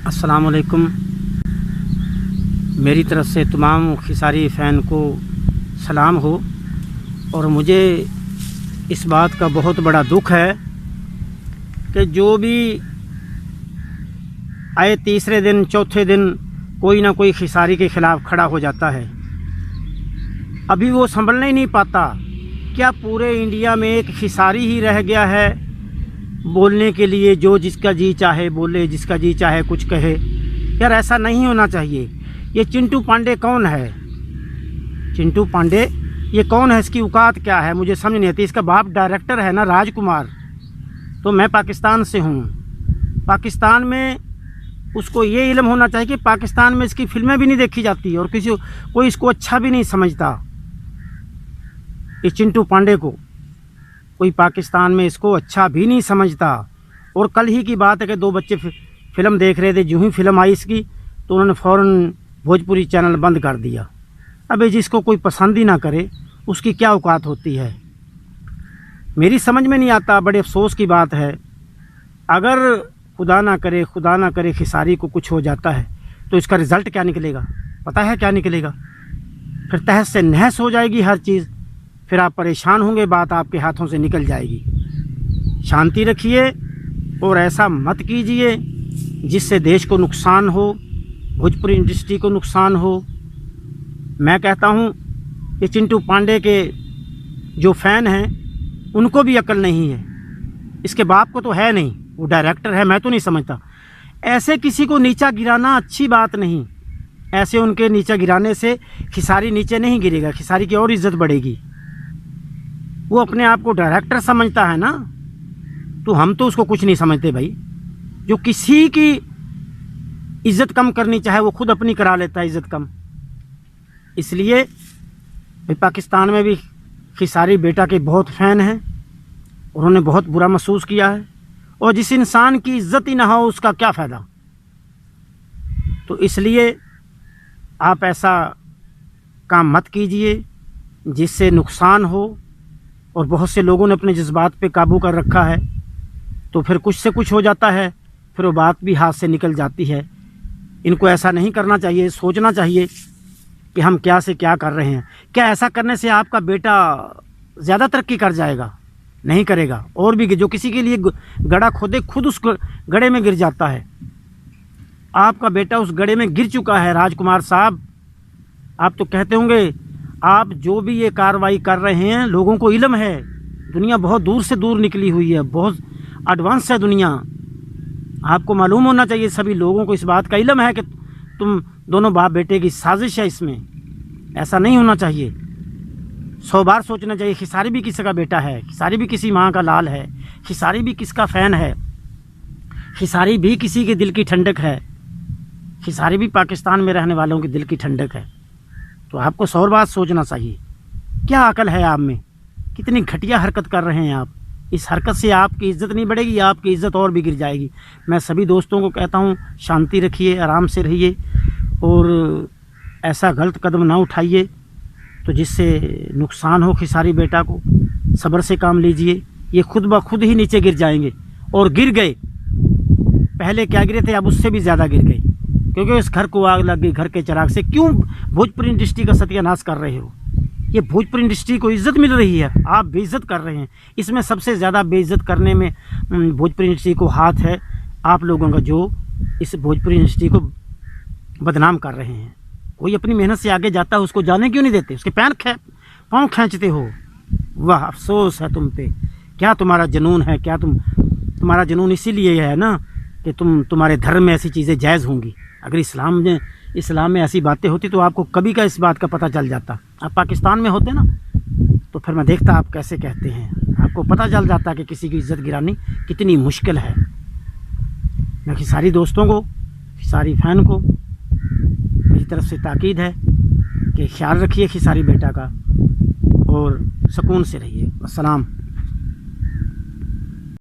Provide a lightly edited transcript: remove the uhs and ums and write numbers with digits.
अस्सलाम वालेकुम। मेरी तरफ़ से तमाम खिसारी फ़ैन को सलाम हो। और मुझे इस बात का बहुत बड़ा दुख है कि जो भी आए तीसरे दिन चौथे दिन कोई ना कोई खिसारी के ख़िलाफ़ खड़ा हो जाता है। अभी वो संभलने ही नहीं पाता। क्या पूरे इंडिया में एक खिसारी ही रह गया है बोलने के लिए, जो जिसका जी चाहे बोले, जिसका जी चाहे कुछ कहे? यार ऐसा नहीं होना चाहिए। ये चिंटू पांडे कौन है? चिंटू पांडे ये कौन है? इसकी औकात क्या है? मुझे समझ नहीं आती। इसका बाप डायरेक्टर है ना, राजकुमार। तो मैं पाकिस्तान से हूँ। पाकिस्तान में उसको ये इल्म होना चाहिए कि पाकिस्तान में इसकी फिल्में भी नहीं देखी जाती और कोई इसको अच्छा भी नहीं समझता। ये चिंटू पांडे को कोई पाकिस्तान में इसको अच्छा भी नहीं समझता। और कल ही की बात है कि दो बच्चे फिल्म देख रहे थे। जो ही फिल्म आई इसकी तो उन्होंने फ़ौरन भोजपुरी चैनल बंद कर दिया। अबे जिसको कोई पसंद ही ना करे उसकी क्या औकात होती है? मेरी समझ में नहीं आता। बड़े अफसोस की बात है। अगर खुदा ना करे खिसारी को कुछ हो जाता है तो इसका रिज़ल्ट क्या निकलेगा? पता है क्या निकलेगा? फिर तहस से नहस हो जाएगी हर चीज़। फिर आप परेशान होंगे, बात आपके हाथों से निकल जाएगी। शांति रखिए और ऐसा मत कीजिए जिससे देश को नुकसान हो, भोजपुरी इंडस्ट्री को नुकसान हो। मैं कहता हूँ ये चिंटू पांडे के जो फ़ैन हैं उनको भी अक्ल नहीं है। इसके बाप को तो है नहीं, वो डायरेक्टर है। मैं तो नहीं समझता। ऐसे किसी को नीचा गिराना अच्छी बात नहीं। ऐसे उनके नीचा गिराने से खिसारी नीचे नहीं गिरेगा, खिसारी की और इज़्ज़त बढ़ेगी। वो अपने आप को डायरेक्टर समझता है ना, तो हम तो उसको कुछ नहीं समझते भाई। जो किसी की इज़्ज़त कम करनी चाहे वो खुद अपनी करा लेता है इज़्ज़त कम। इसलिए भाई पाकिस्तान में भी खिसारी बेटा के बहुत फ़ैन हैं। उन्होंने बहुत बुरा महसूस किया है। और जिस इंसान की इज़्ज़त ही ना हो उसका क्या फ़ायदा? तो इसलिए आप ऐसा काम मत कीजिए जिससे नुकसान हो। और बहुत से लोगों ने अपने जज्बात पे काबू कर रखा है तो फिर कुछ से कुछ हो जाता है, फिर वो बात भी हाथ से निकल जाती है। इनको ऐसा नहीं करना चाहिए। सोचना चाहिए कि हम क्या से क्या कर रहे हैं। क्या ऐसा करने से आपका बेटा ज़्यादा तरक्की कर जाएगा? नहीं करेगा। और भी जो किसी के लिए गड्ढा खोदे खुद उस गड्ढे में गिर जाता है। आपका बेटा उस गड्ढे में गिर चुका है। राजकुमार साहब, आप तो कहते होंगे आप जो भी ये कार्रवाई कर रहे हैं, लोगों को इल्म है। दुनिया बहुत दूर से दूर निकली हुई है, बहुत एडवांस है दुनिया। आपको मालूम होना चाहिए, सभी लोगों को इस बात का इल्म है कि तुम दोनों बाप बेटे की साजिश है इसमें। ऐसा नहीं होना चाहिए। 100 बार सोचना चाहिए। खिसारी भी किसी का बेटा है, खिसारी भी किसी माँ का लाल है, खिसारी भी किसका फ़ैन है, खिसारी भी किसी के दिल की ठंडक है, खिसारी भी पाकिस्तान में रहने वालों के दिल की ठंडक है। तो आपको 100 बार सोचना चाहिए। क्या अकल है आप में? कितनी घटिया हरकत कर रहे हैं आप। इस हरकत से आपकी इज़्ज़त नहीं बढ़ेगी, आपकी इज़्ज़त और भी गिर जाएगी। मैं सभी दोस्तों को कहता हूँ शांति रखिए, आराम से रहिए और ऐसा गलत कदम ना उठाइए तो जिससे नुकसान हो खिसारी बेटा को। सब्र से काम लीजिए। ये खुद ब खुद ही नीचे गिर जाएंगे। और गिर गए, पहले क्या गिरे थे अब उससे भी ज़्यादा गिर गए, क्योंकि इस घर को आग लग गई घर के चिराग से। क्यों भोजपुरी इंडस्ट्री का सत्यानाश कर रहे हो? ये भोजपुरी इंडस्ट्री को इज़्ज़त मिल रही है, आप बेइज्जत कर रहे हैं। इसमें सबसे ज़्यादा बेइज्जत करने में भोजपुरी इंडस्ट्री को हाथ है आप लोगों का, जो इस भोजपुरी इंडस्ट्री को बदनाम कर रहे हैं। कोई अपनी मेहनत से आगे जाता है उसको जाने क्यों नहीं देते? उसके पाँव खींचते हो। वाह, अफसोस है तुम पे। क्या तुम्हारा जुनून है? क्या तुम्हारा जुनून इसीलिए है ना कि तुम्हारे धर्म में ऐसी चीज़ें जायज़ होंगी। अगर इस्लाम में ऐसी बातें होती तो आपको कभी का इस बात का पता चल जाता। आप पाकिस्तान में होते ना तो फिर मैं देखता आप कैसे कहते हैं। आपको पता चल जाता कि किसी की इज़्ज़त गिरानी कितनी मुश्किल है। मैं खिसारी दोस्तों को, खिसारी फ़ैन को मेरी तरफ से ताकीद है कि ख्याल रखिए खिसारी बेटा का और सुकून से रहिए। अस्सलाम।